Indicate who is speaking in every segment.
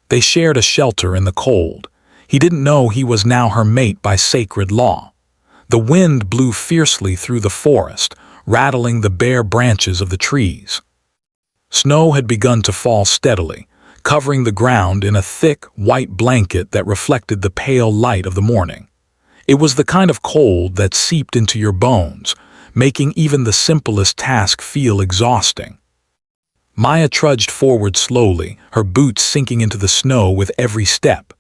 Speaker 1: They shared a shelter in the cold. He didn't know he was now her mate by sacred law. The wind blew fiercely through the forest, rattling the bare branches of the trees. Snow had begun to fall steadily, covering the ground in a thick, white blanket that reflected the pale light of the morning. It was the kind of cold that seeped into your bones, making even the simplest task feel exhausting. Maya trudged forward slowly, her boots sinking into the snow with every step.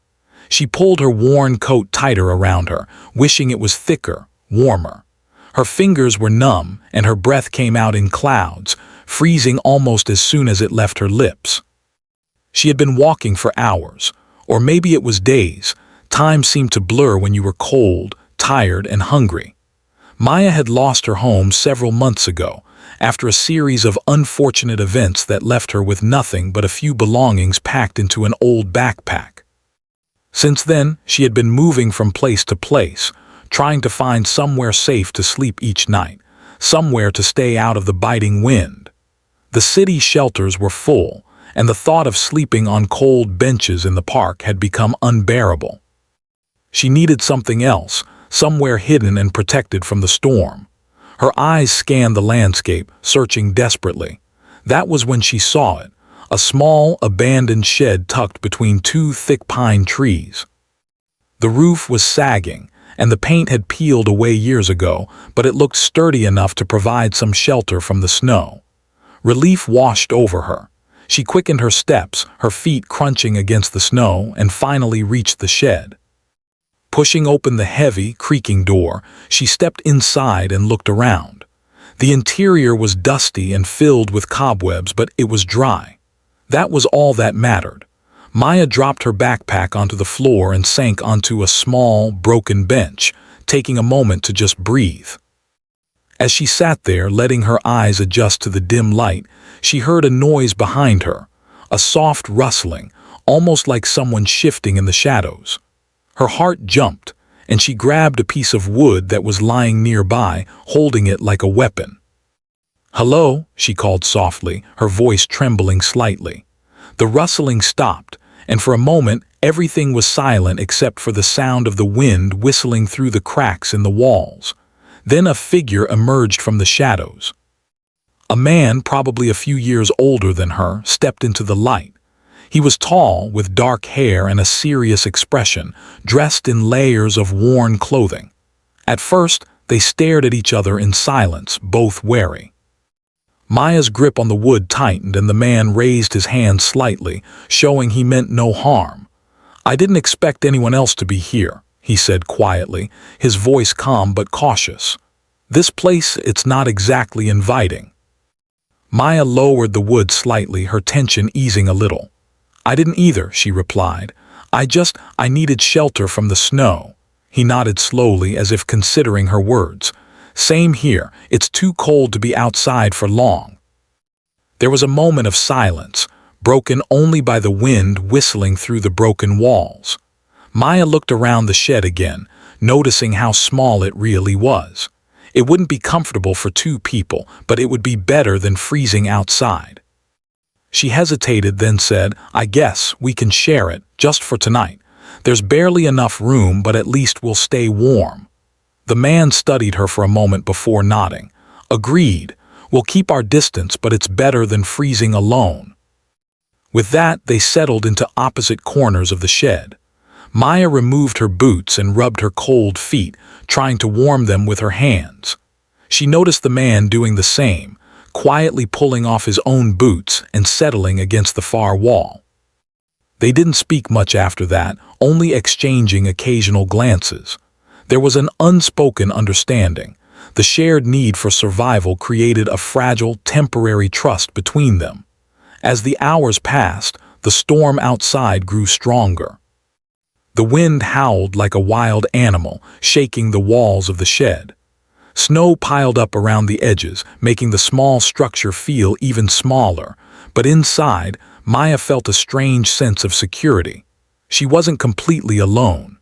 Speaker 1: She pulled her worn coat tighter around her, wishing it was thicker, warmer. Her fingers were numb, and her breath came out in clouds, freezing almost as soon as it left her lips. She had been walking for hours, or maybe it was days. Time seemed to blur when you were cold, tired, and hungry. Maya had lost her home several months ago, after a series of unfortunate events that left her with nothing but a few belongings packed into an old backpack. Since then, she had been moving from place to place, trying to find somewhere safe to sleep each night, somewhere to stay out of the biting wind. The city shelters were full, and the thought of sleeping on cold benches in the park had become unbearable. She needed something else, somewhere hidden and protected from the storm. Her eyes scanned the landscape, searching desperately. That was when she saw it, a small, abandoned shed tucked between two thick pine trees. The roof was sagging, and the paint had peeled away years ago, but it looked sturdy enough to provide some shelter from the snow. Relief washed over her. She quickened her steps, her feet crunching against the snow, and finally reached the shed. Pushing open the heavy, creaking door, she stepped inside and looked around. The interior was dusty and filled with cobwebs, but it was dry. That was all that mattered. Maya dropped her backpack onto the floor and sank onto a small, broken bench, taking a moment to just breathe. As she sat there, letting her eyes adjust to the dim light, she heard a noise behind her, a soft rustling, almost like someone shifting in the shadows. Her heart jumped, and she grabbed a piece of wood that was lying nearby, holding it like a weapon. "Hello," she called softly, her voice trembling slightly. The rustling stopped, and for a moment everything was silent except for the sound of the wind whistling through the cracks in the walls. Then a figure emerged from the shadows. A man, probably a few years older than her, stepped into the light. He was tall, with dark hair and a serious expression, dressed in layers of worn clothing. At first, they stared at each other in silence, both wary. Maya's grip on the wood tightened, and the man raised his hand slightly, showing he meant no harm. "I didn't expect anyone else to be here," he said quietly, his voice calm but cautious. "This place, it's not exactly inviting." Maya lowered the wood slightly, her tension easing a little. "I didn't either," she replied. I needed shelter from the snow." He nodded slowly, as if considering her words. "Same here. It's too cold to be outside for long." There was a moment of silence, broken only by the wind whistling through the broken walls. Maya looked around the shed again, noticing how small it really was. It wouldn't be comfortable for two people, but it would be better than freezing outside. She hesitated, then said, "I guess we can share it, just for tonight. There's barely enough room, but at least we'll stay warm." The man studied her for a moment before nodding. "Agreed. We'll keep our distance, but it's better than freezing alone." With that, they settled into opposite corners of the shed. Maya removed her boots and rubbed her cold feet, trying to warm them with her hands. She noticed the man doing the same, quietly pulling off his own boots and settling against the far wall. They didn't speak much after that, only exchanging occasional glances. There was an unspoken understanding. The shared need for survival created a fragile, temporary trust between them. As the hours passed, the storm outside grew stronger. The wind howled like a wild animal, shaking the walls of the shed. Snow piled up around the edges, making the small structure feel even smaller, but inside, Maya felt a strange sense of security. She wasn't completely alone.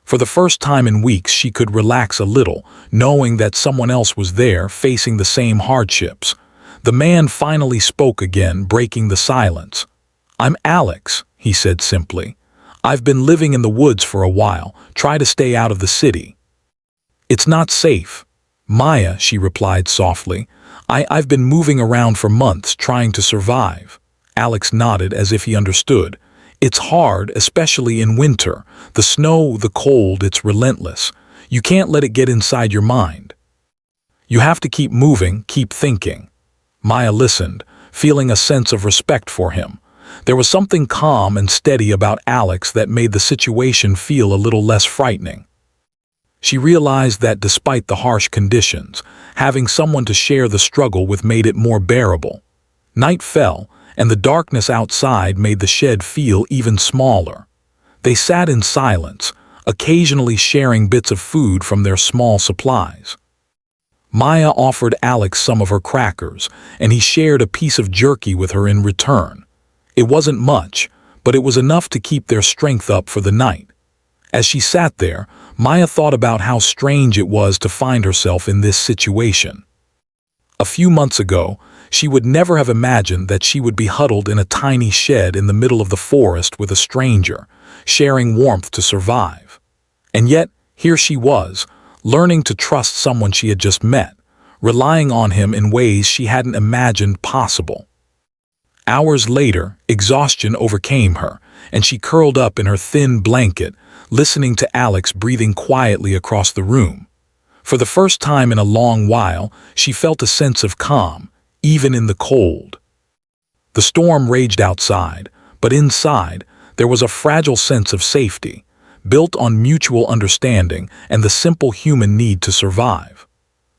Speaker 1: For the first time in weeks, she could relax a little, knowing that someone else was there facing the same hardships. The man finally spoke again, breaking the silence. "I'm Alex," he said simply. "I've been living in the woods for a while. Try to stay out of the city." "It's not safe." "Maya," she replied softly. I've been moving around for months trying to survive." Alex nodded as if he understood. "It's hard, especially in winter. The snow, the cold, it's relentless. You can't let it get inside your mind. You have to keep moving, keep thinking." Maya listened, feeling a sense of respect for him. There was something calm and steady about Alex that made the situation feel a little less frightening. She realized that despite the harsh conditions, having someone to share the struggle with made it more bearable. Night fell, and the darkness outside made the shed feel even smaller. They sat in silence, occasionally sharing bits of food from their small supplies. Maya offered Alex some of her crackers, and he shared a piece of jerky with her in return. It wasn't much, but it was enough to keep their strength up for the night. As she sat there, Maya thought about how strange it was to find herself in this situation. A few months ago, she would never have imagined that she would be huddled in a tiny shed in the middle of the forest with a stranger, sharing warmth to survive. And yet, here she was, learning to trust someone she had just met, relying on him in ways she hadn't imagined possible. Hours later, exhaustion overcame her, and she curled up in her thin blanket, listening to Alex breathing quietly across the room. For the first time in a long while, she felt a sense of calm, even in the cold. The storm raged outside, but inside, there was a fragile sense of safety, built on mutual understanding and the simple human need to survive.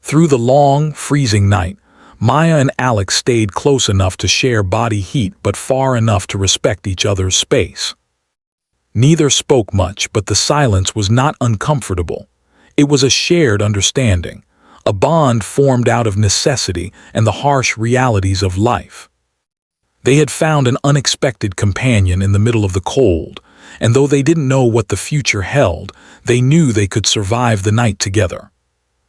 Speaker 1: Through the long, freezing night, Maya and Alex stayed close enough to share body heat but far enough to respect each other's space. Neither spoke much, but the silence was not uncomfortable. It was a shared understanding, a bond formed out of necessity and the harsh realities of life. They had found an unexpected companion in the middle of the cold, and though they didn't know what the future held, they knew they could survive the night together.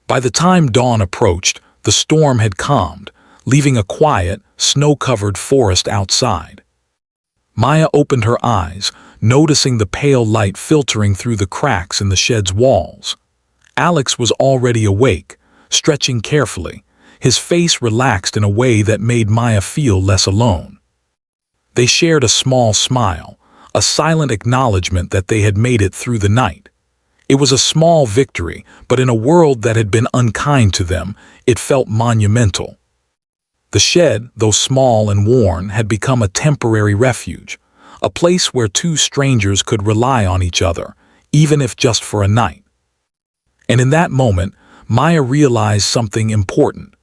Speaker 1: By the time dawn approached, the storm had calmed, leaving a quiet, snow-covered forest outside. Maya opened her eyes, noticing the pale light filtering through the cracks in the shed's walls. Alex was already awake, stretching carefully, his face relaxed in a way that made Maya feel less alone. They shared a small smile, a silent acknowledgement that they had made it through the night. It was a small victory, but in a world that had been unkind to them, it felt monumental. The shed, though small and worn, had become a temporary refuge, a place where two strangers could rely on each other, even if just for a night. And in that moment, Maya realized something important.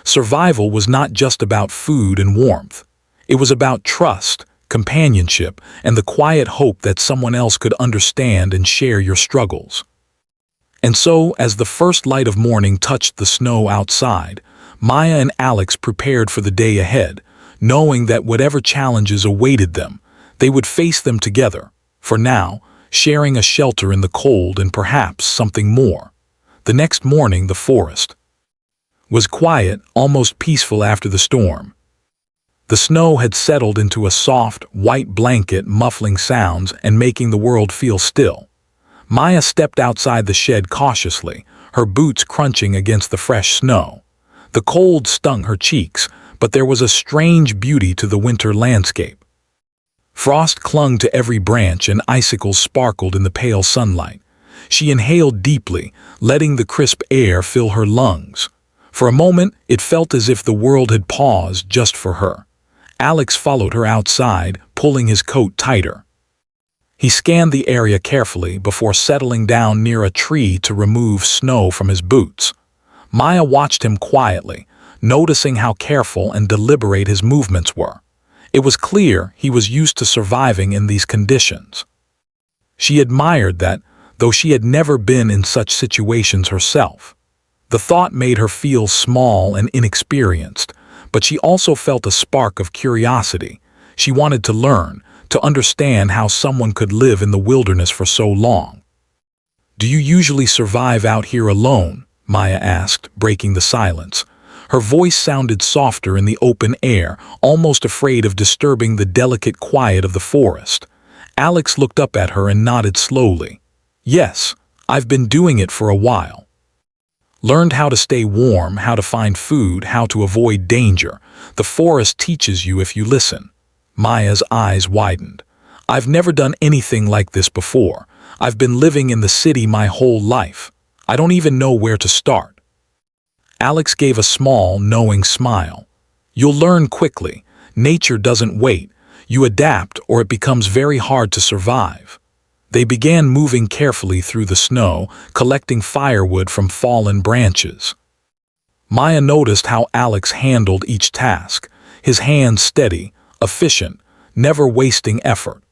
Speaker 1: Survival was not just about food and warmth. It was about trust, companionship, and the quiet hope that someone else could understand and share your struggles. And so, as the first light of morning touched the snow outside, Maya and Alex prepared for the day ahead, knowing that whatever challenges awaited them, they would face them together, for now, sharing a shelter in the cold and perhaps something more. The next morning, the forest was quiet, almost peaceful after the storm. The snow had settled into a soft, white blanket, muffling sounds and making the world feel still. Maya stepped outside the shed cautiously, her boots crunching against the fresh snow. The cold stung her cheeks, but there was a strange beauty to the winter landscape. Frost clung to every branch and icicles sparkled in the pale sunlight. She inhaled deeply, letting the crisp air fill her lungs. For a moment, it felt as if the world had paused just for her. Alex followed her outside, pulling his coat tighter. He scanned the area carefully before settling down near a tree to remove snow from his boots. Maya watched him quietly, noticing how careful and deliberate his movements were. It was clear he was used to surviving in these conditions. She admired that, though she had never been in such situations herself. The thought made her feel small and inexperienced, but she also felt a spark of curiosity. She wanted to learn, to understand how someone could live in the wilderness for so long. "Do you usually survive out here alone?" Maya asked, breaking the silence. Her voice sounded softer in the open air, almost afraid of disturbing the delicate quiet of the forest. Alex looked up at her and nodded slowly. "Yes, I've been doing it for a while. Learned how to stay warm, how to find food, how to avoid danger. The forest teaches you if you listen." Maya's eyes widened. "I've never done anything like this before. I've been living in the city my whole life. I don't even know where to start." Alex gave a small, knowing smile. "You'll learn quickly. Nature doesn't wait. You adapt or it becomes very hard to survive." They began moving carefully through the snow, collecting firewood from fallen branches. Maya noticed how Alex handled each task, his hands steady, efficient, never wasting effort.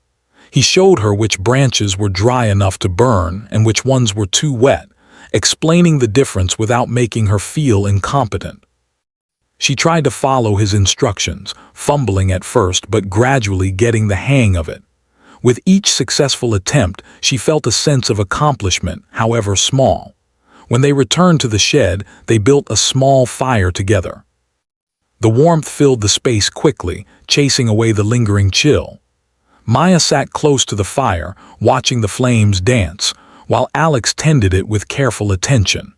Speaker 1: He showed her which branches were dry enough to burn and which ones were too wet, explaining the difference without making her feel incompetent. She tried to follow his instructions, fumbling at first but gradually getting the hang of it. With each successful attempt, she felt a sense of accomplishment, however small. When they returned to the shed, they built a small fire together. The warmth filled the space quickly, chasing away the lingering chill. Maya sat close to the fire, watching the flames dance, while Alex tended it with careful attention.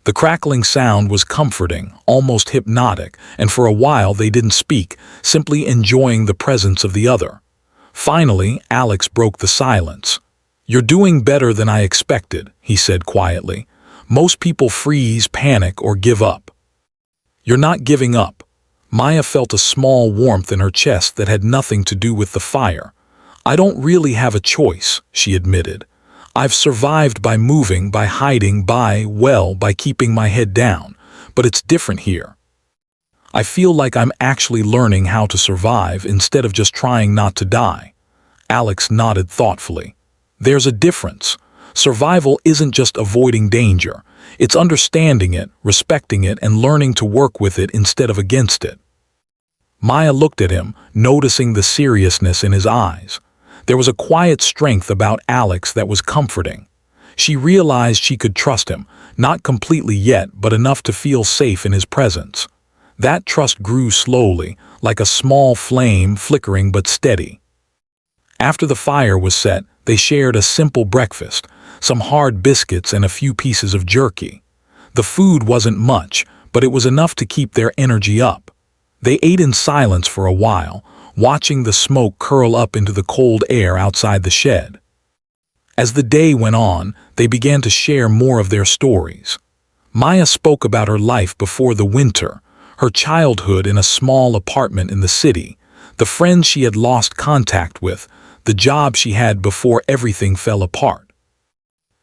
Speaker 1: The crackling sound was comforting, almost hypnotic, and for a while they didn't speak, simply enjoying the presence of the other. Finally, Alex broke the silence. "You're doing better than I expected," he said quietly. "Most people freeze, panic, or give up. You're not giving up." Maya felt a small warmth in her chest that had nothing to do with the fire. "I don't really have a choice," she admitted. "I've survived by moving, by hiding, by keeping my head down. But it's different here. I feel like I'm actually learning how to survive instead of just trying not to die." Alex nodded thoughtfully. "There's a difference. Survival isn't just avoiding danger. It's understanding it, respecting it, and learning to work with it instead of against it." Maya looked at him, noticing the seriousness in his eyes. There was a quiet strength about Alex that was comforting. She realized she could trust him, not completely yet, but enough to feel safe in his presence. That trust grew slowly, like a small flame flickering but steady. After the fire was set, they shared a simple breakfast, some hard biscuits and a few pieces of jerky. The food wasn't much, but it was enough to keep their energy up. They ate in silence for a while, watching the smoke curl up into the cold air outside the shed. As the day went on, they began to share more of their stories. Maya spoke about her life before the winter, her childhood in a small apartment in the city, the friends she had lost contact with, the job she had before everything fell apart.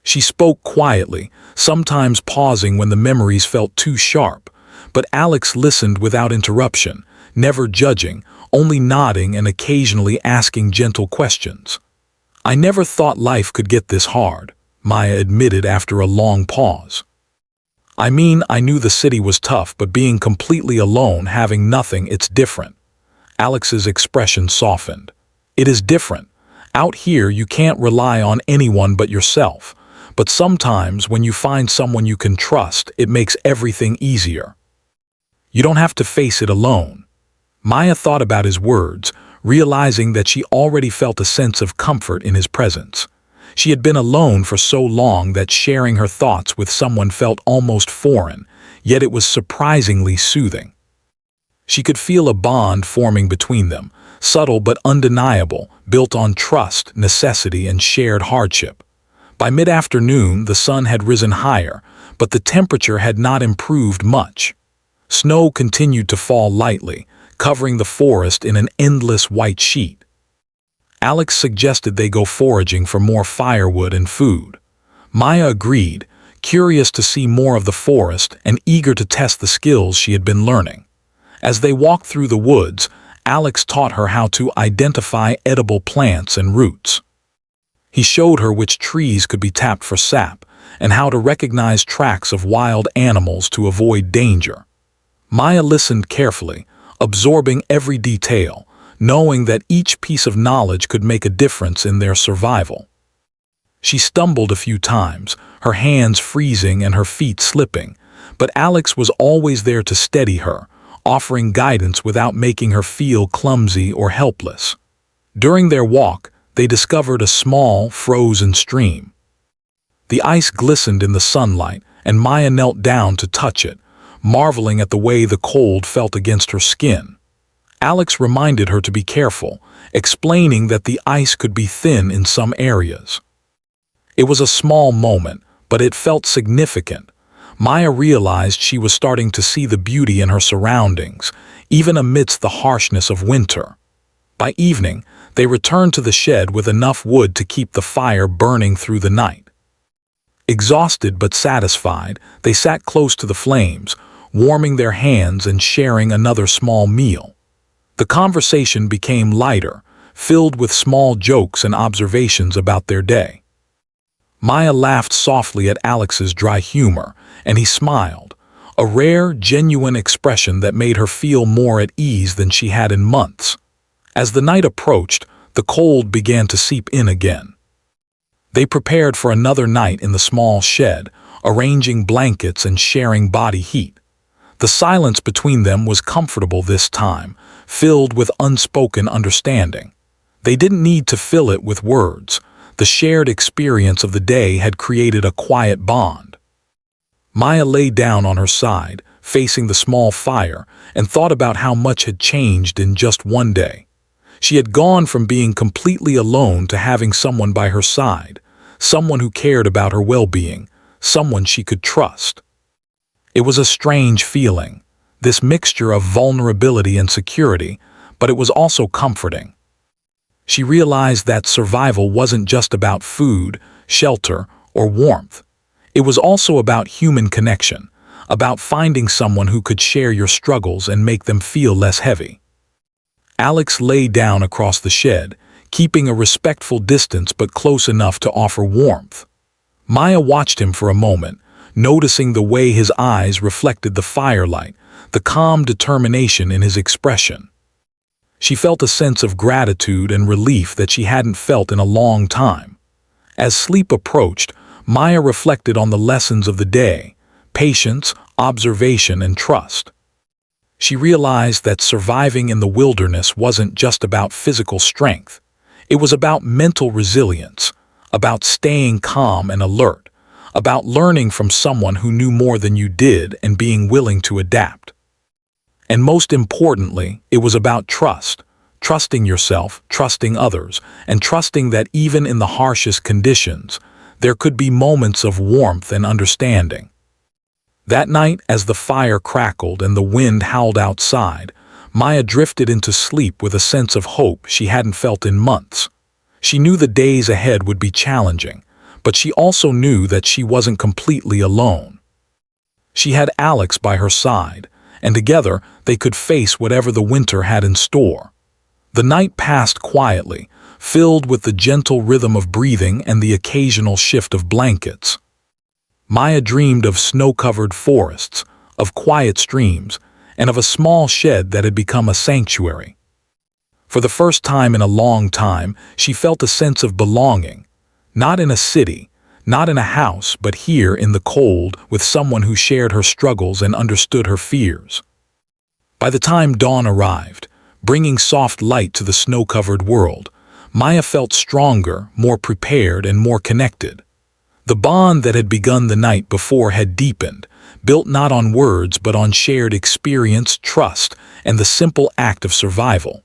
Speaker 1: She spoke quietly, sometimes pausing when the memories felt too sharp, but Alex listened without interruption, never judging, only nodding and occasionally asking gentle questions. "I never thought life could get this hard," Maya admitted after a long pause. "I mean, I knew the city was tough, but being completely alone, having nothing, it's different." Alex's expression softened. "It is different. Out here, you can't rely on anyone but yourself. But sometimes, when you find someone you can trust, it makes everything easier. You don't have to face it alone." Maya thought about his words, realizing that she already felt a sense of comfort in his presence. She had been alone for so long that sharing her thoughts with someone felt almost foreign, yet it was surprisingly soothing. She could feel a bond forming between them, subtle but undeniable, built on trust, necessity, and shared hardship. By mid-afternoon, the sun had risen higher, but the temperature had not improved much. Snow continued to fall lightly, covering the forest in an endless white sheet. Alex suggested they go foraging for more firewood and food. Maya agreed, curious to see more of the forest and eager to test the skills she had been learning. As they walked through the woods, Alex taught her how to identify edible plants and roots. He showed her which trees could be tapped for sap and how to recognize tracks of wild animals to avoid danger. Maya listened carefully, absorbing every detail, knowing that each piece of knowledge could make a difference in their survival. She stumbled a few times, her hands freezing and her feet slipping, but Alex was always there to steady her, offering guidance without making her feel clumsy or helpless. During their walk, they discovered a small, frozen stream. The ice glistened in the sunlight, and Maya knelt down to touch it, marveling at the way the cold felt against her skin. Alex reminded her to be careful, explaining that the ice could be thin in some areas. It was a small moment, but it felt significant. Maya realized she was starting to see the beauty in her surroundings, even amidst the harshness of winter. By evening, they returned to the shed with enough wood to keep the fire burning through the night. Exhausted but satisfied, they sat close to the flames, warming their hands and sharing another small meal. The conversation became lighter, filled with small jokes and observations about their day. Maya laughed softly at Alex's dry humor, and he smiled, a rare, genuine expression that made her feel more at ease than she had in months. As the night approached, the cold began to seep in again. They prepared for another night in the small shed, arranging blankets and sharing body heat. The silence between them was comfortable this time, filled with unspoken understanding. They didn't need to fill it with words. The shared experience of the day had created a quiet bond. Maya lay down on her side, facing the small fire, and thought about how much had changed in just one day. She had gone from being completely alone to having someone by her side, someone who cared about her well-being, someone she could trust. It was a strange feeling, this mixture of vulnerability and security, but it was also comforting. She realized that survival wasn't just about food, shelter, or warmth. It was also about human connection, about finding someone who could share your struggles and make them feel less heavy. Alex lay down across the shed, keeping a respectful distance but close enough to offer warmth. Maya watched him for a moment, noticing the way his eyes reflected the firelight, the calm determination in his expression. She felt a sense of gratitude and relief that she hadn't felt in a long time. As sleep approached, Maya reflected on the lessons of the day: patience, observation, and trust. She realized that surviving in the wilderness wasn't just about physical strength. It was about mental resilience, about staying calm and alert, about learning from someone who knew more than you did and being willing to adapt. And most importantly, it was about trust, trusting yourself, trusting others, and trusting that even in the harshest conditions, there could be moments of warmth and understanding. That night, as the fire crackled and the wind howled outside, Maya drifted into sleep with a sense of hope she hadn't felt in months. She knew the days ahead would be challenging, but she also knew that she wasn't completely alone. She had Alex by her side, and together they could face whatever the winter had in store. The night passed quietly, filled with the gentle rhythm of breathing and the occasional shift of blankets. Maya dreamed of snow-covered forests, of quiet streams, and of a small shed that had become a sanctuary. For the first time in a long time, she felt a sense of belonging, not in a city, not in a house, but here in the cold with someone who shared her struggles and understood her fears. By the time dawn arrived, bringing soft light to the snow-covered world, Maya felt stronger, more prepared, and more connected. The bond that had begun the night before had deepened, built not on words but on shared experience, trust, and the simple act of survival.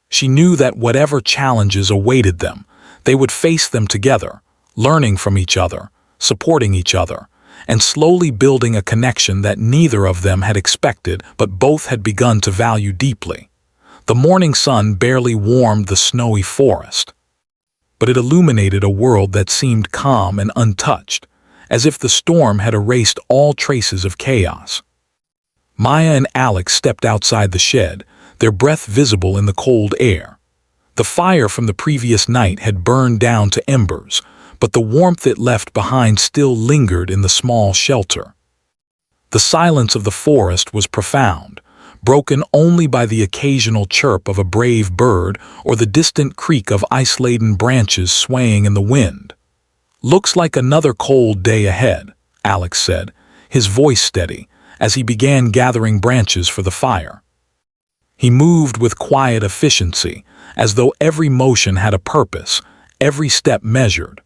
Speaker 1: She knew that whatever challenges awaited them, they would face them together, learning from each other, supporting each other, and slowly building a connection that neither of them had expected but both had begun to value deeply. The morning sun barely warmed the snowy forest, but it illuminated a world that seemed calm and untouched, as if the storm had erased all traces of chaos. Maya and Alex stepped outside the shed, their breath visible in the cold air. The fire from the previous night had burned down to embers, but the warmth it left behind still lingered in the small shelter. The silence of the forest was profound, broken only by the occasional chirp of a brave bird or the distant creak of ice-laden branches swaying in the wind. "Looks like another cold day ahead," Alex said, his voice steady, as he began gathering branches for the fire. He moved with quiet efficiency, as though every motion had a purpose, every step measured.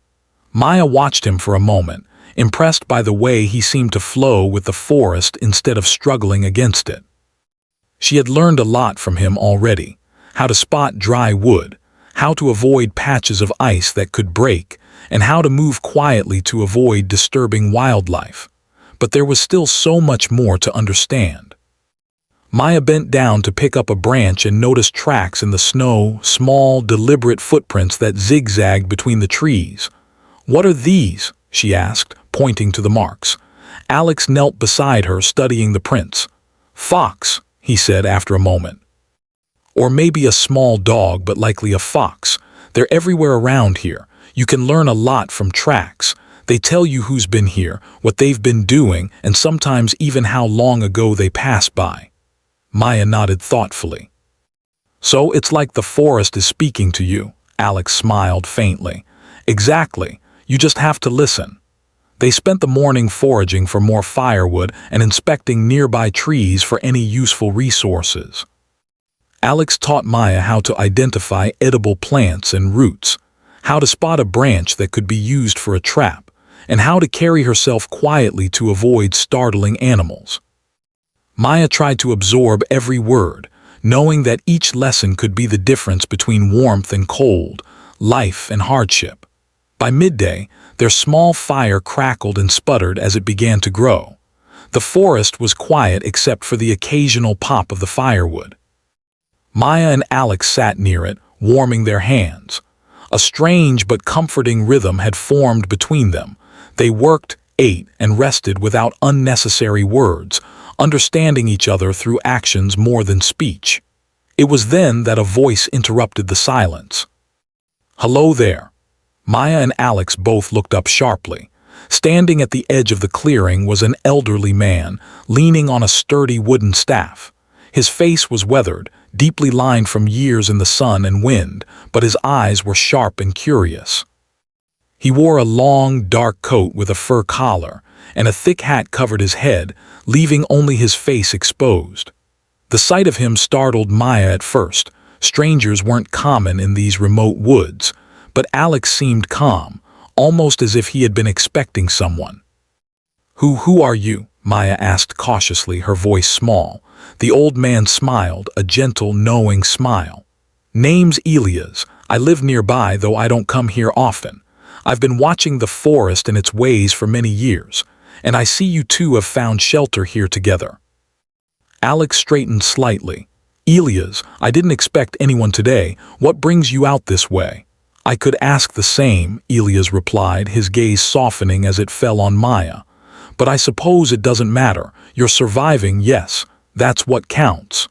Speaker 1: Maya watched him for a moment, impressed by the way he seemed to flow with the forest instead of struggling against it. She had learned a lot from him already: how to spot dry wood, how to avoid patches of ice that could break, and how to move quietly to avoid disturbing wildlife. But there was still so much more to understand. Maya bent down to pick up a branch and noticed tracks in the snow, small, deliberate footprints that zigzagged between the trees. "What are these?" she asked, pointing to the marks. Alex knelt beside her, studying the prints. "Fox," he said after a moment. "Or maybe a small dog, but likely a fox. They're everywhere around here. You can learn a lot from tracks. They tell you who's been here, what they've been doing, and sometimes even how long ago they passed by." Maya nodded thoughtfully. "So it's like the forest is speaking to you," Alex smiled faintly. "Exactly. You just have to listen." They spent the morning foraging for more firewood and inspecting nearby trees for any useful resources. Alex taught Maya how to identify edible plants and roots, how to spot a branch that could be used for a trap, and how to carry herself quietly to avoid startling animals. Maya tried to absorb every word, knowing that each lesson could be the difference between warmth and cold, life and hardship. By midday, their small fire crackled and sputtered as it began to grow. The forest was quiet except for the occasional pop of the firewood. Maya and Alex sat near it, warming their hands. A strange but comforting rhythm had formed between them. They worked, ate, and rested without unnecessary words, understanding each other through actions more than speech. It was then that a voice interrupted the silence. "Hello there." Maya and Alex both looked up sharply. Standing at the edge of the clearing was an elderly man, leaning on a sturdy wooden staff. His face was weathered, deeply lined from years in the sun and wind, but his eyes were sharp and curious. He wore a long, dark coat with a fur collar, and a thick hat covered his head, leaving only his face exposed. The sight of him startled Maya at first. Strangers weren't common in these remote woods, but Alex seemed calm, almost as if he had been expecting someone. Who are you?" Maya asked cautiously, her voice small. The old man smiled, a gentle, knowing smile. "Name's Elias. I live nearby, though I don't come here often. I've been watching the forest and its ways for many years, and I see you two have found shelter here together." Alex straightened slightly. "Elias, I didn't expect anyone today. What brings you out this way?" "I could ask the same," Elias replied, his gaze softening as it fell on Maya. "But I suppose it doesn't matter. You're surviving, yes. That's what counts."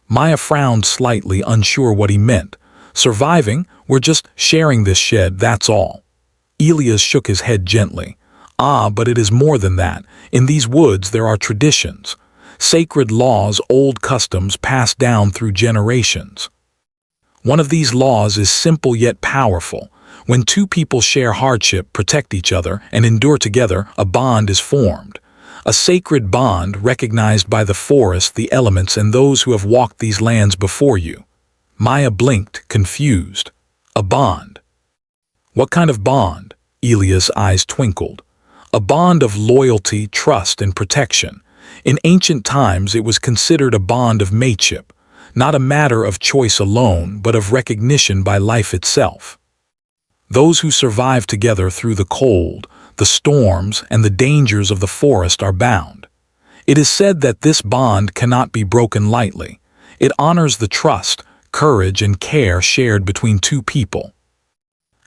Speaker 1: Maya frowned slightly, unsure what he meant. "Surviving? We're just sharing this shed, that's all." Elias shook his head gently. "Ah, but it is more than that. In these woods there are traditions. Sacred laws, old customs passed down through generations. One of these laws is simple yet powerful. When two people share hardship, protect each other, and endure together, a bond is formed. A sacred bond recognized by the forest, the elements, and those who have walked these lands before you." Maya blinked, confused. "A bond? What kind of bond?" Elias' eyes twinkled. "A bond of loyalty, trust, and protection. In ancient times it was considered a bond of mateship, not a matter of choice alone, but of recognition by life itself. Those who survive together through the cold, the storms, and the dangers of the forest are bound. It is said that this bond cannot be broken lightly. It honors the trust, courage, and care shared between two people."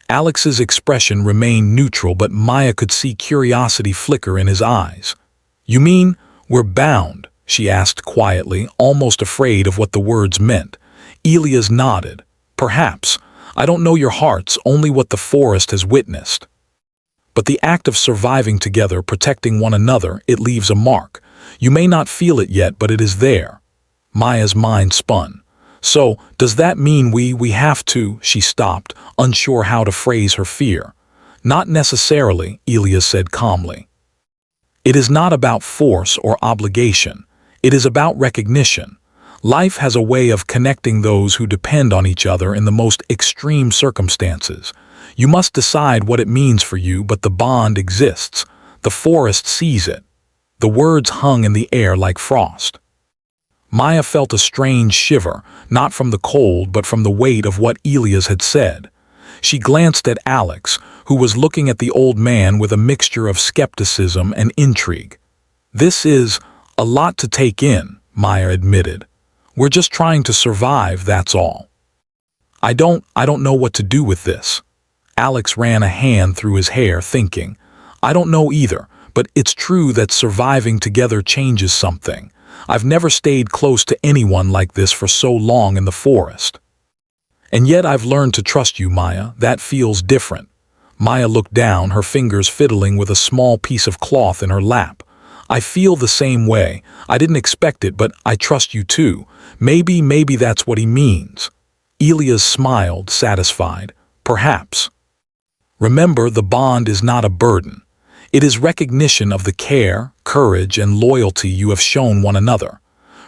Speaker 1: Alex's expression remained neutral, but Maya could see curiosity flicker in his eyes. "You mean we're bound?" she asked quietly, almost afraid of what the words meant. Elias nodded. "Perhaps. I don't know your hearts, only what the forest has witnessed. But the act of surviving together, protecting one another, it leaves a mark. You may not feel it yet, but it is there." Maya's mind spun. "So, does that mean we have to?" She stopped, unsure how to phrase her fear. "Not necessarily," Elias said calmly. It is not about force or obligation. It is about recognition. Life has a way of connecting those who depend on each other in the most extreme circumstances. You must decide what it means for you, but the bond exists. The forest sees it. The words hung in the air like frost. Maya felt a strange shiver, not from the cold but from the weight of what Elias had said. She glanced at Alex, who was looking at the old man with a mixture of skepticism and intrigue. "This is a lot to take in," Maya admitted. "We're just trying to survive, that's all." I don't know what to do with this." Alex ran a hand through his hair, thinking. "I don't know either, but it's true that surviving together changes something. I've never stayed close to anyone like this for so long in the forest. And yet I've learned to trust you, Maya. That feels different." Maya looked down, her fingers fiddling with a small piece of cloth in her lap. "I feel the same way. I didn't expect it, but I trust you too. Maybe that's what he means." Elias smiled, satisfied. "Perhaps. Remember, the bond is not a burden. It is recognition of the care, courage, and loyalty you have shown one another.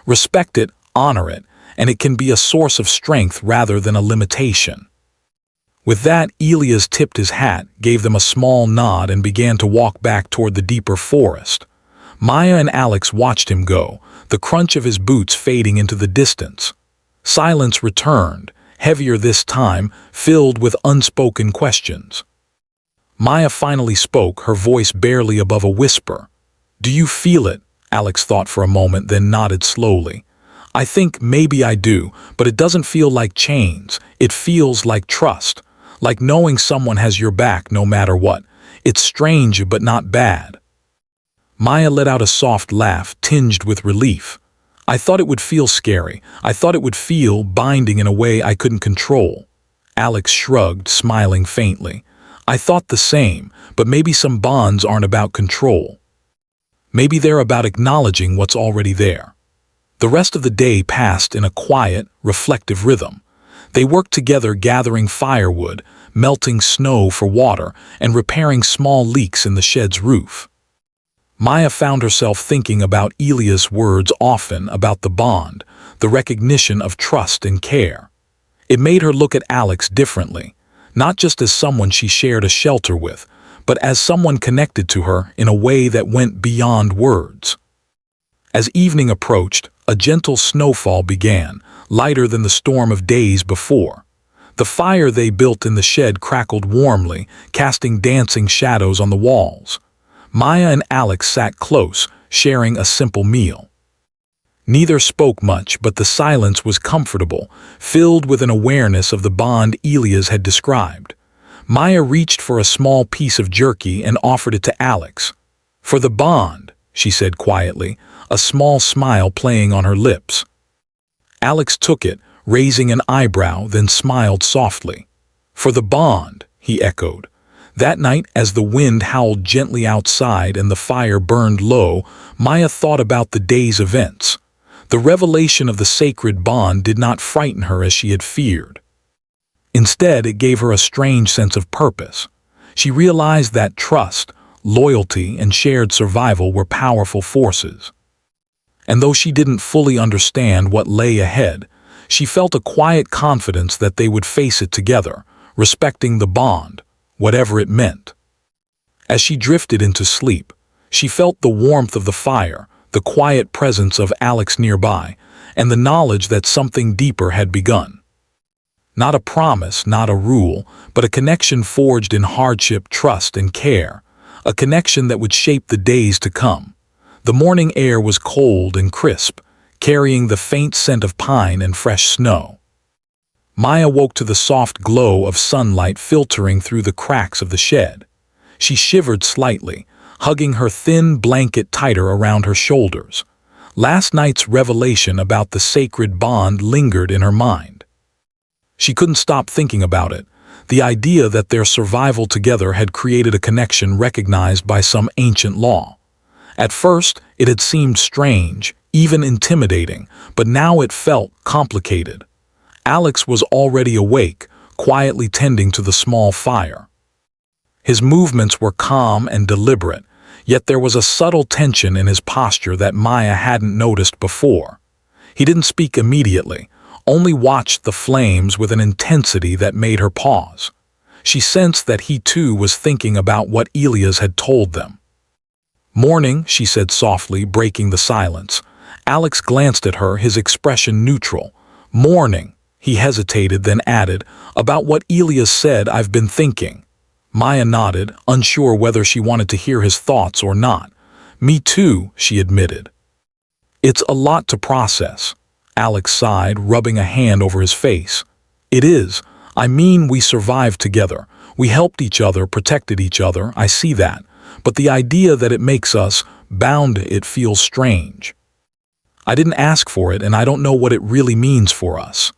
Speaker 1: Respect it, honor it, and it can be a source of strength rather than a limitation." With that, Elias tipped his hat, gave them a small nod, and began to walk back toward the deeper forest. Maya and Alex watched him go, the crunch of his boots fading into the distance. Silence returned, heavier this time, filled with unspoken questions. Maya finally spoke, her voice barely above a whisper. "Do you feel it?" Alex thought for a moment, then nodded slowly. "I think maybe I do, but it doesn't feel like chains. It feels like trust, like knowing someone has your back no matter what. It's strange but not bad." Maya let out a soft laugh, tinged with relief. "I thought it would feel scary. I thought it would feel binding in a way I couldn't control." Alex shrugged, smiling faintly. "I thought the same, but maybe some bonds aren't about control. Maybe they're about acknowledging what's already there." The rest of the day passed in a quiet, reflective rhythm. They worked together gathering firewood, melting snow for water, and repairing small leaks in the shed's roof. Maya found herself thinking about Elias' words often, about the bond, the recognition of trust and care. It made her look at Alex differently, not just as someone she shared a shelter with, but as someone connected to her in a way that went beyond words. As evening approached, a gentle snowfall began, lighter than the storm of days before. The fire they built in the shed crackled warmly, casting dancing shadows on the walls. Maya and Alex sat close, sharing a simple meal. Neither spoke much, but the silence was comfortable, filled with an awareness of the bond Elias had described. Maya reached for a small piece of jerky and offered it to Alex. "For the bond," she said quietly, a small smile playing on her lips. Alex took it, raising an eyebrow, then smiled softly. "For the bond," he echoed. That night, as the wind howled gently outside and the fire burned low, Maya thought about the day's events. The revelation of the sacred bond did not frighten her as she had feared. Instead, it gave her a strange sense of purpose. She realized that trust, loyalty, and shared survival were powerful forces. And though she didn't fully understand what lay ahead, she felt a quiet confidence that they would face it together, respecting the bond, whatever it meant. As she drifted into sleep, she felt the warmth of the fire, the quiet presence of Alex nearby, and the knowledge that something deeper had begun. Not a promise, not a rule, but a connection forged in hardship, trust, and care, a connection that would shape the days to come. The morning air was cold and crisp, carrying the faint scent of pine and fresh snow. Maya woke to the soft glow of sunlight filtering through the cracks of the shed. She shivered slightly, hugging her thin blanket tighter around her shoulders. Last night's revelation about the sacred bond lingered in her mind. She couldn't stop thinking about it, the idea that their survival together had created a connection recognized by some ancient law. At first, it had seemed strange, even intimidating, but now it felt complicated. Alex was already awake, quietly tending to the small fire. His movements were calm and deliberate, Yet there was a subtle tension in his posture that Maya hadn't noticed before. He didn't speak immediately, only watched the flames with an intensity that made her pause. She sensed that he too was thinking about what Elias had told them. "Morning," she said softly, breaking the silence. Alex glanced at her, his expression neutral. "Morning," he hesitated, then added, "about what Elias said I've been thinking." Maya nodded, unsure whether she wanted to hear his thoughts or not. "Me too," she admitted. "It's a lot to process." Alex sighed, rubbing a hand over his face. "It is. I mean, we survived together. We helped each other, protected each other, I see that. But the idea that it makes us bound, it feels strange. I didn't ask for it, and I don't know what it really means for us."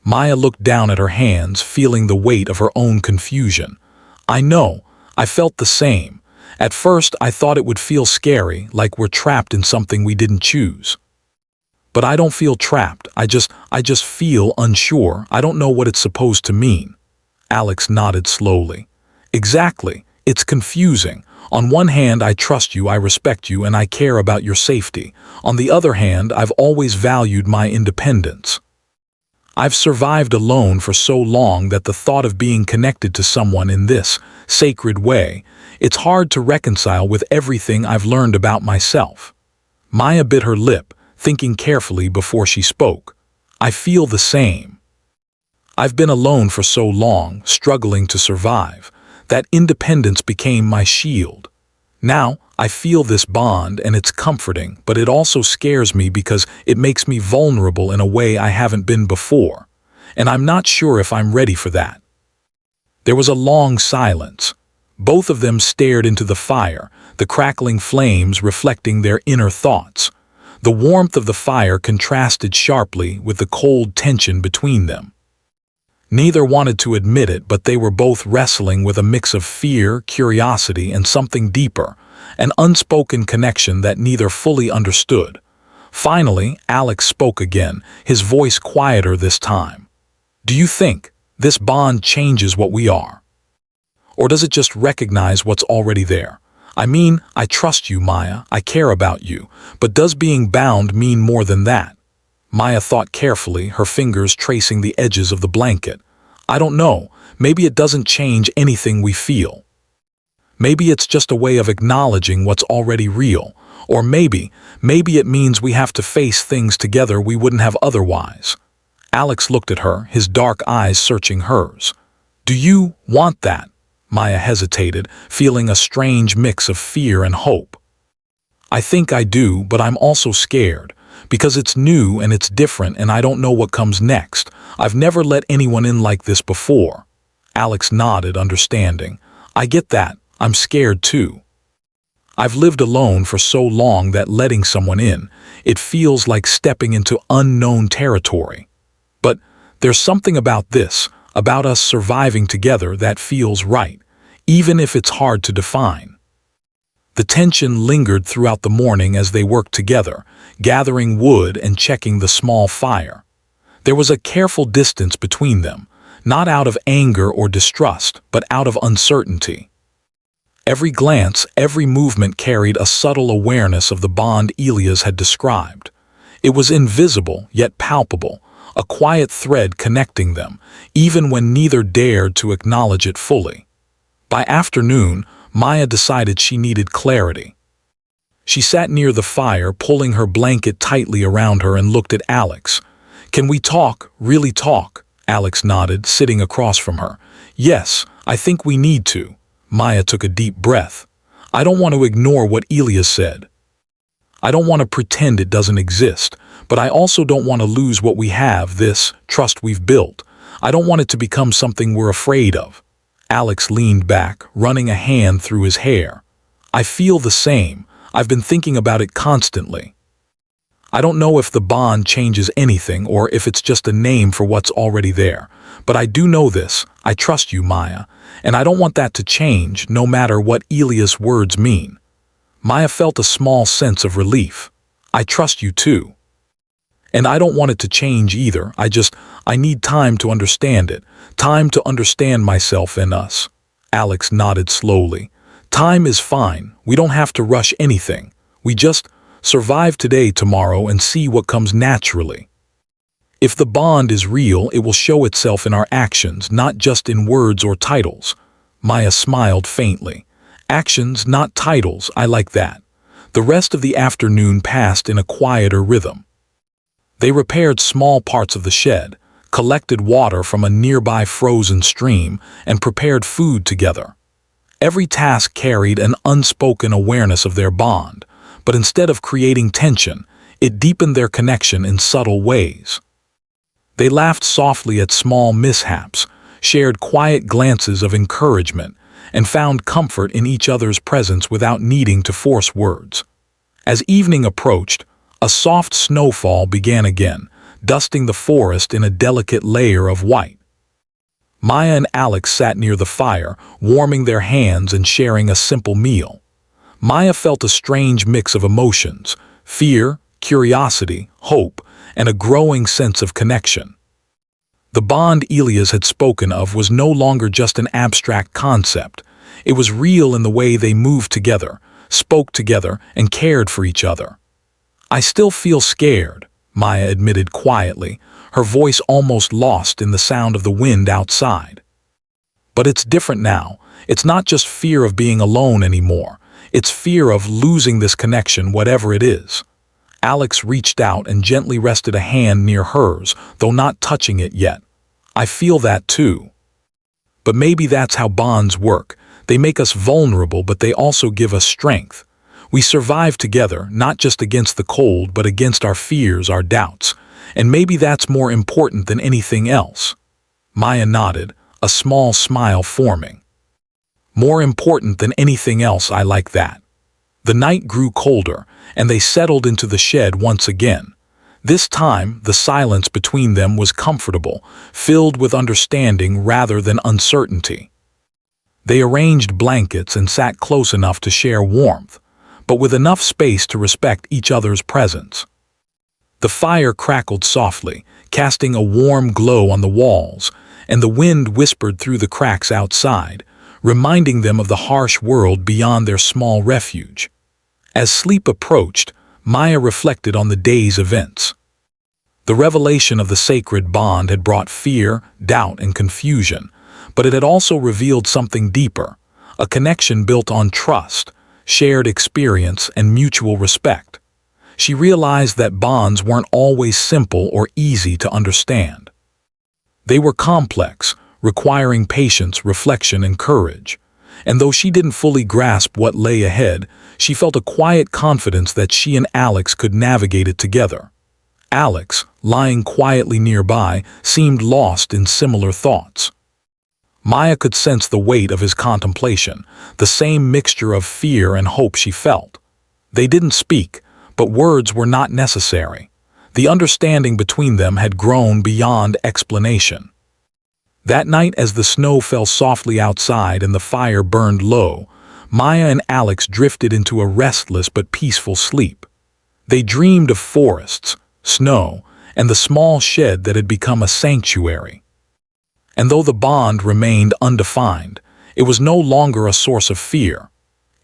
Speaker 1: Maya looked down at her hands, feeling the weight of her own confusion. "I know. I felt the same. At first, I thought it would feel scary, like we're trapped in something we didn't choose. But I don't feel trapped. I just feel unsure. I don't know what it's supposed to mean." Alex nodded slowly. "Exactly. It's confusing. On one hand, I trust you, I respect you, and I care about your safety. On the other hand, I've always valued my independence. I've survived alone for so long that the thought of being connected to someone in this sacred way, it's hard to reconcile with everything I've learned about myself." Maya bit her lip, thinking carefully before she spoke. "I feel the same. I've been alone for so long, struggling to survive. That independence became my shield. Now, I feel this bond and it's comforting, but it also scares me because it makes me vulnerable in a way I haven't been before. And I'm not sure if I'm ready for that." There was a long silence. Both of them stared into the fire, the crackling flames reflecting their inner thoughts. The warmth of the fire contrasted sharply with the cold tension between them. Neither wanted to admit it, but they were both wrestling with a mix of fear, curiosity, and something deeper, an unspoken connection that neither fully understood. Finally, Alex spoke again, his voice quieter this time. "Do you think this bond changes what we are? Or does it just recognize what's already there? I mean, I trust you, Maya, I care about you, but does being bound mean more than that?" Maya thought carefully, her fingers tracing the edges of the blanket. "I don't know. Maybe it doesn't change anything we feel. Maybe it's just a way of acknowledging what's already real. Or maybe it means we have to face things together we wouldn't have otherwise." Alex looked at her, his dark eyes searching hers. "Do you want that?" Maya hesitated, feeling a strange mix of fear and hope. "I think I do, but I'm also scared. Because it's new and it's different and I don't know what comes next. I've never let anyone in like this before." Alex nodded, understanding. "I get that. I'm scared too. I've lived alone for so long that letting someone in, it feels like stepping into unknown territory. But there's something about this, about us surviving together, that feels right, even if it's hard to define." The tension lingered throughout the morning as they worked together, gathering wood and checking the small fire. There was a careful distance between them, not out of anger or distrust, but out of uncertainty. Every glance, every movement carried a subtle awareness of the bond Elias had described. It was invisible, yet palpable, a quiet thread connecting them, even when neither dared to acknowledge it fully. By afternoon, Maya decided she needed clarity. She sat near the fire, pulling her blanket tightly around her, and looked at Alex. "Can we talk, really talk?" Alex nodded, sitting across from her. "Yes, I think we need to." Maya took a deep breath. "I don't want to ignore what Elias said. I don't want to pretend it doesn't exist, but I also don't want to lose what we have, this trust we've built. I don't want it to become something we're afraid of." Alex leaned back, running a hand through his hair. "I feel the same. I've been thinking about it constantly. I don't know if the bond changes anything or if it's just a name for what's already there. But I do know this. I trust you, Maya, and I don't want that to change, no matter what Elias' words mean." Maya felt a small sense of relief. "I trust you too. And I don't want it to change either. I need time to understand it. Time to understand myself and us." Alex nodded slowly. Time is fine. We don't have to rush anything. We just survive today, tomorrow, and see what comes naturally. If the bond is real, it will show itself in our actions, not just in words or titles. Maya smiled faintly. Actions, not titles, I like that. The rest of the afternoon passed in a quieter rhythm. They repaired small parts of the shed, collected water from a nearby frozen stream, and prepared food together. Every task carried an unspoken awareness of their bond, but instead of creating tension, it deepened their connection in subtle ways. They laughed softly at small mishaps, shared quiet glances of encouragement, and found comfort in each other's presence without needing to force words. As evening approached, a soft snowfall began again, dusting the forest in a delicate layer of white. Maya and Alex sat near the fire, warming their hands and sharing a simple meal. Maya felt a strange mix of emotions: fear, curiosity, hope, and a growing sense of connection. The bond Elias had spoken of was no longer just an abstract concept. It was real in the way they moved together, spoke together, and cared for each other. "I still feel scared," Maya admitted quietly, her voice almost lost in the sound of the wind outside. "But it's different now. It's not just fear of being alone anymore. It's fear of losing this connection, whatever it is." Alex reached out and gently rested a hand near hers, though not touching it yet. "I feel that too. But maybe that's how bonds work. They make us vulnerable, but they also give us strength. We survive together, not just against the cold, but against our fears, our doubts. And maybe that's more important than anything else." Maya nodded, a small smile forming. "More important than anything else, I like that." The night grew colder, and they settled into the shed once again. This time, the silence between them was comfortable, filled with understanding rather than uncertainty. They arranged blankets and sat close enough to share warmth, but with enough space to respect each other's presence. The fire crackled softly, casting a warm glow on the walls, and the wind whispered through the cracks outside, reminding them of the harsh world beyond their small refuge. As sleep approached, Maya reflected on the day's events. The revelation of the sacred bond had brought fear, doubt, and confusion, but it had also revealed something deeper, a connection built on trust, shared experience, and mutual respect. She realized that bonds weren't always simple or easy to understand. They were complex, requiring patience, reflection, and courage. And though she didn't fully grasp what lay ahead, she felt a quiet confidence that she and Alex could navigate it together. Alex, lying quietly nearby, seemed lost in similar thoughts. Maya could sense the weight of his contemplation, the same mixture of fear and hope she felt. They didn't speak, but words were not necessary. The understanding between them had grown beyond explanation. That night, as the snow fell softly outside and the fire burned low, Maya and Alex drifted into a restless but peaceful sleep. They dreamed of forests, snow, and the small shed that had become a sanctuary. And though the bond remained undefined, it was no longer a source of fear.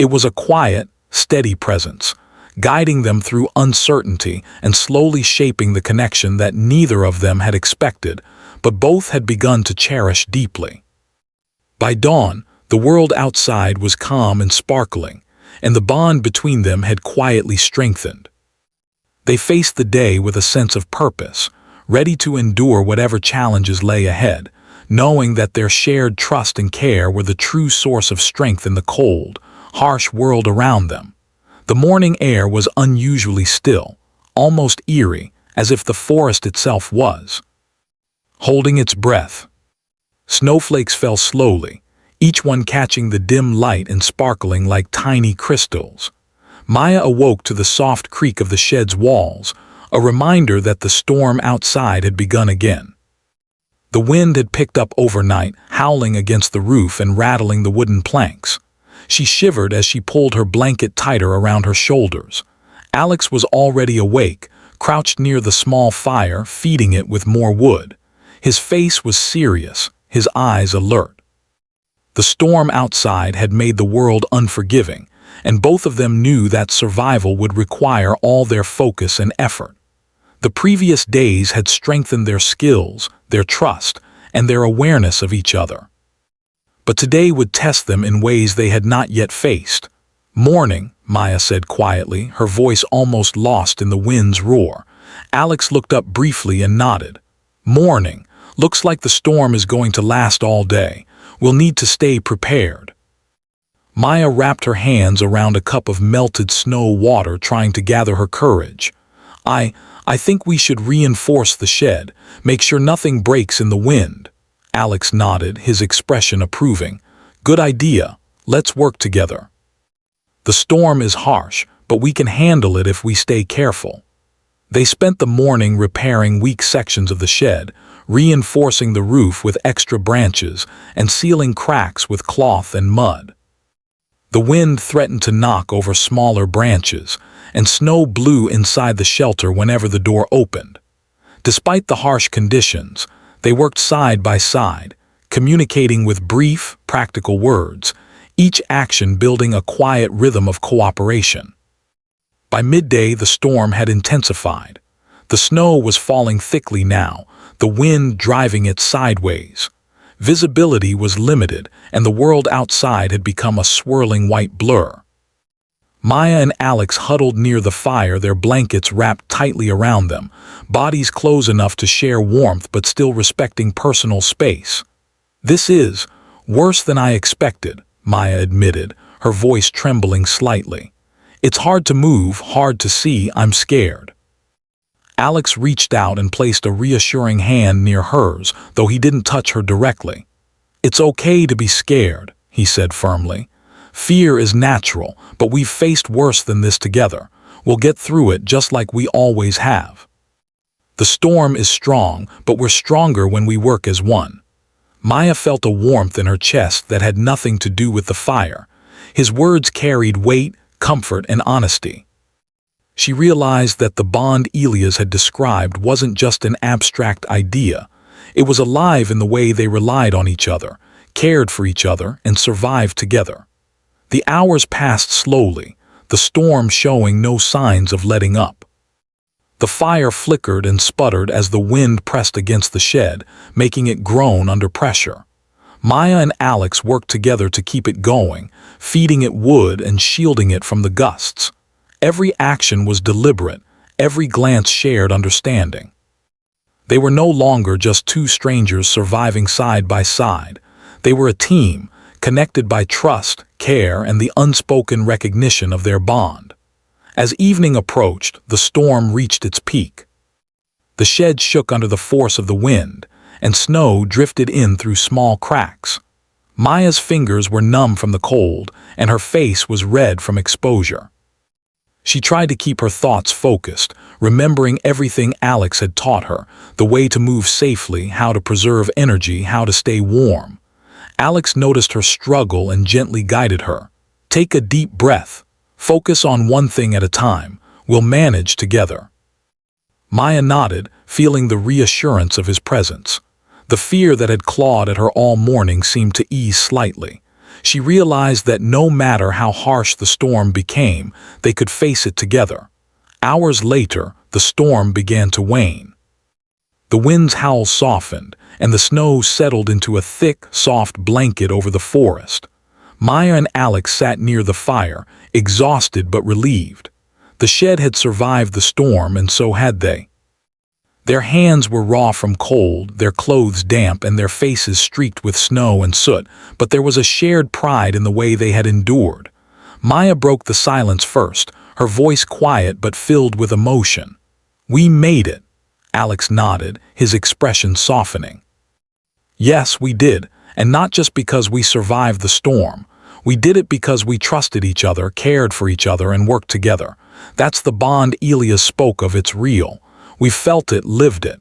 Speaker 1: It was a quiet, steady presence, guiding them through uncertainty and slowly shaping the connection that neither of them had expected, but both had begun to cherish deeply. By dawn, the world outside was calm and sparkling, and the bond between them had quietly strengthened. They faced the day with a sense of purpose, ready to endure whatever challenges lay ahead, knowing that their shared trust and care were the true source of strength in the cold, harsh world around them. The morning air was unusually still, almost eerie, as if the forest itself was holding its breath. Snowflakes fell slowly, each one catching the dim light and sparkling like tiny crystals. Maya awoke to the soft creak of the shed's walls, a reminder that the storm outside had begun again. The wind had picked up overnight, howling against the roof and rattling the wooden planks. She shivered as she pulled her blanket tighter around her shoulders. Alex was already awake, crouched near the small fire, feeding it with more wood. His face was serious, his eyes alert. The storm outside had made the world unforgiving, and both of them knew that survival would require all their focus and effort. The previous days had strengthened their skills, their trust, and their awareness of each other. But today would test them in ways they had not yet faced. "Morning," Maya said quietly, her voice almost lost in the wind's roar. Alex looked up briefly and nodded. "Morning. Looks like the storm is going to last all day. We'll need to stay prepared." Maya wrapped her hands around a cup of melted snow water, trying to gather her courage. I think we should reinforce the shed, make sure nothing breaks in the wind." Alex nodded, his expression approving. "Good idea. Let's work together. The storm is harsh, but we can handle it if we stay careful." They spent the morning repairing weak sections of the shed, reinforcing the roof with extra branches and sealing cracks with cloth and mud. The wind threatened to knock over smaller branches, and snow blew inside the shelter whenever the door opened. Despite the harsh conditions, they worked side by side, communicating with brief, practical words, each action building a quiet rhythm of cooperation. By midday, the storm had intensified. The snow was falling thickly now, the wind driving it sideways. Visibility was limited, and the world outside had become a swirling white blur. Maya and Alex huddled near the fire, their blankets wrapped tightly around them, bodies close enough to share warmth but still respecting personal space. "This is worse than I expected," Maya admitted, her voice trembling slightly. "It's hard to move, hard to see. I'm scared." Alex reached out and placed a reassuring hand near hers, though he didn't touch her directly. "It's okay to be scared," he said firmly. "Fear is natural, but we've faced worse than this together. We'll get through it just like we always have. The storm is strong, but we're stronger when we work as one." Maya felt a warmth in her chest that had nothing to do with the fire. His words carried weight, comfort, and honesty. She realized that the bond Elias had described wasn't just an abstract idea. It was alive in the way they relied on each other, cared for each other, and survived together. The hours passed slowly, the storm showing no signs of letting up. The fire flickered and sputtered as the wind pressed against the shed, making it groan under pressure. Maya and Alex worked together to keep it going, feeding it wood and shielding it from the gusts. Every action was deliberate, every glance shared understanding. They were no longer just two strangers surviving side by side. They were a team, connected by trust, care, and the unspoken recognition of their bond. As evening approached, the storm reached its peak. The shed shook under the force of the wind, and snow drifted in through small cracks. Maya's fingers were numb from the cold, and her face was red from exposure. She tried to keep her thoughts focused, remembering everything Alex had taught her, the way to move safely, how to preserve energy, how to stay warm. Alex noticed her struggle and gently guided her. "Take a deep breath. Focus on one thing at a time. We'll manage together." Maya nodded, feeling the reassurance of his presence. The fear that had clawed at her all morning seemed to ease slightly. She realized that no matter how harsh the storm became, they could face it together. Hours later, the storm began to wane. The wind's howl softened, and the snow settled into a thick, soft blanket over the forest. Maya and Alex sat near the fire, exhausted but relieved. The shed had survived the storm, and so had they. Their hands were raw from cold, their clothes damp, and their faces streaked with snow and soot, but there was a shared pride in the way they had endured. Maya broke the silence first, her voice quiet but filled with emotion. "We made it." Alex nodded, his expression softening. "Yes, we did, and not just because we survived the storm. We did it because we trusted each other, cared for each other, and worked together. That's the bond Elias spoke of. It's real. We felt it, lived it."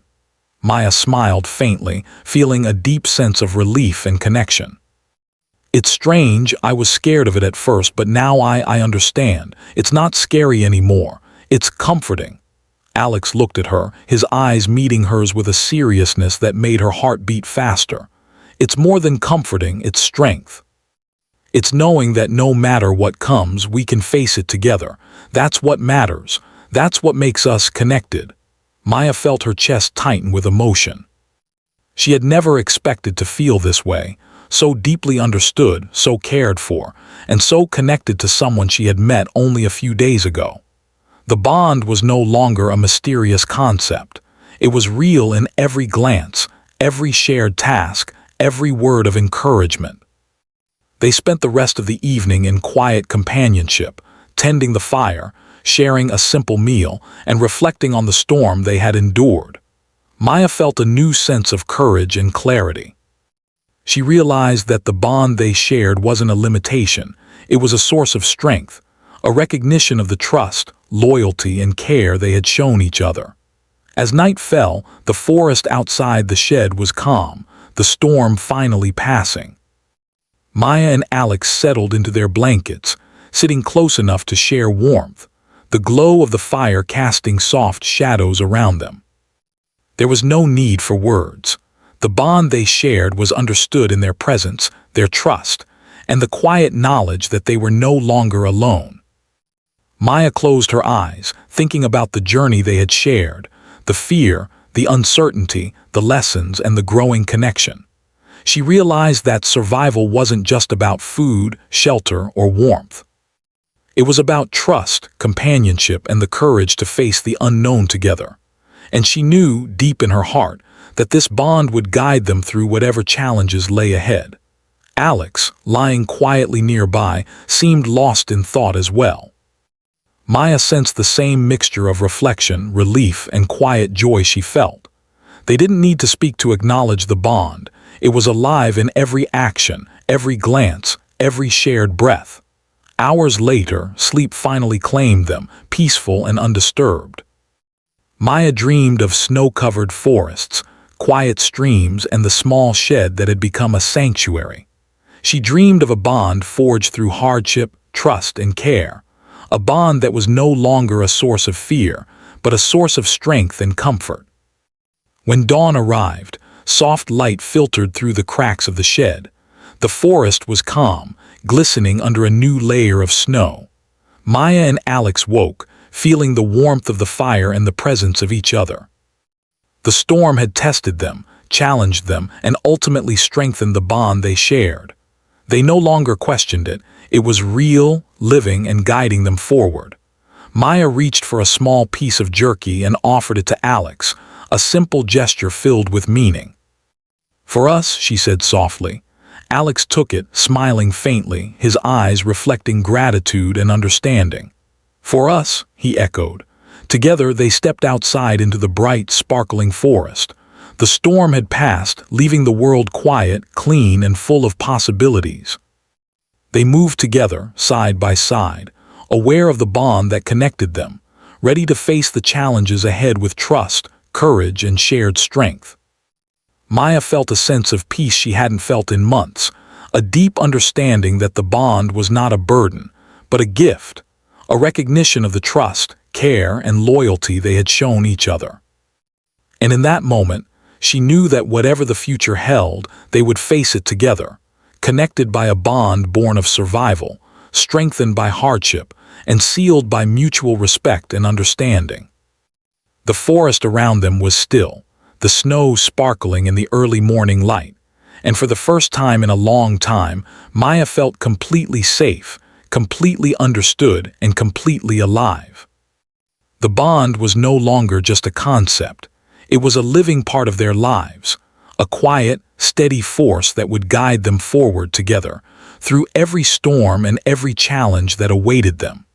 Speaker 1: Maya smiled faintly, feeling a deep sense of relief and connection. "It's strange. I was scared of it at first, but now I understand. It's not scary anymore. It's comforting." Alex looked at her, his eyes meeting hers with a seriousness that made her heart beat faster. "It's more than comforting, it's strength." It's knowing that no matter what comes, we can face it together. That's what matters. That's what makes us connected. Maya felt her chest tighten with emotion. She had never expected to feel this way, so deeply understood, so cared for, and so connected to someone she had met only a few days ago. The bond was no longer a mysterious concept. It was real in every glance, every shared task, every word of encouragement. They spent the rest of the evening in quiet companionship, tending the fire, sharing a simple meal, and reflecting on the storm they had endured. Maya felt a new sense of courage and clarity. She realized that the bond they shared wasn't a limitation, it was a source of strength, a recognition of the trust, loyalty, and care they had shown each other. As night fell, the forest outside the shed was calm, the storm finally passing. Maya and Alex settled into their blankets, sitting close enough to share warmth, the glow of the fire casting soft shadows around them. There was no need for words. The bond they shared was understood in their presence, their trust, and the quiet knowledge that they were no longer alone. Maya closed her eyes, thinking about the journey they had shared, the fear, the uncertainty, the lessons, and the growing connection. She realized that survival wasn't just about food, shelter, or warmth. It was about trust, companionship, and the courage to face the unknown together. And she knew, deep in her heart, that this bond would guide them through whatever challenges lay ahead. Alex, lying quietly nearby, seemed lost in thought as well. Maya sensed the same mixture of reflection, relief, and quiet joy she felt. They didn't need to speak to acknowledge the bond. It was alive in every action, every glance, every shared breath. Hours later, sleep finally claimed them, peaceful and undisturbed. Maya dreamed of snow-covered forests, quiet streams, and the small shed that had become a sanctuary. She dreamed of a bond forged through hardship, trust, and care, a bond that was no longer a source of fear, but a source of strength and comfort. When dawn arrived, soft light filtered through the cracks of the shed. The forest was calm, glistening under a new layer of snow. Maya and Alex woke, feeling the warmth of the fire and the presence of each other. The storm had tested them, challenged them, and ultimately strengthened the bond they shared. They no longer questioned it. It was real, living, and guiding them forward. Maya reached for a small piece of jerky and offered it to Alex, a simple gesture filled with meaning. "For us," she said softly. Alex took it, smiling faintly, his eyes reflecting gratitude and understanding. "For us," he echoed. Together they stepped outside into the bright, sparkling forest. The storm had passed, leaving the world quiet, clean, and full of possibilities. They moved together, side by side, aware of the bond that connected them, ready to face the challenges ahead with trust, courage, and shared strength. Maya felt a sense of peace she hadn't felt in months, a deep understanding that the bond was not a burden, but a gift, a recognition of the trust, care, and loyalty they had shown each other. And in that moment, she knew that whatever the future held, they would face it together, connected by a bond born of survival, strengthened by hardship, and sealed by mutual respect and understanding. The forest around them was still, the snow sparkling in the early morning light, and for the first time in a long time, Maya felt completely safe, completely understood, and completely alive. The bond was no longer just a concept. It was a living part of their lives, a quiet, steady force that would guide them forward together, through every storm and every challenge that awaited them.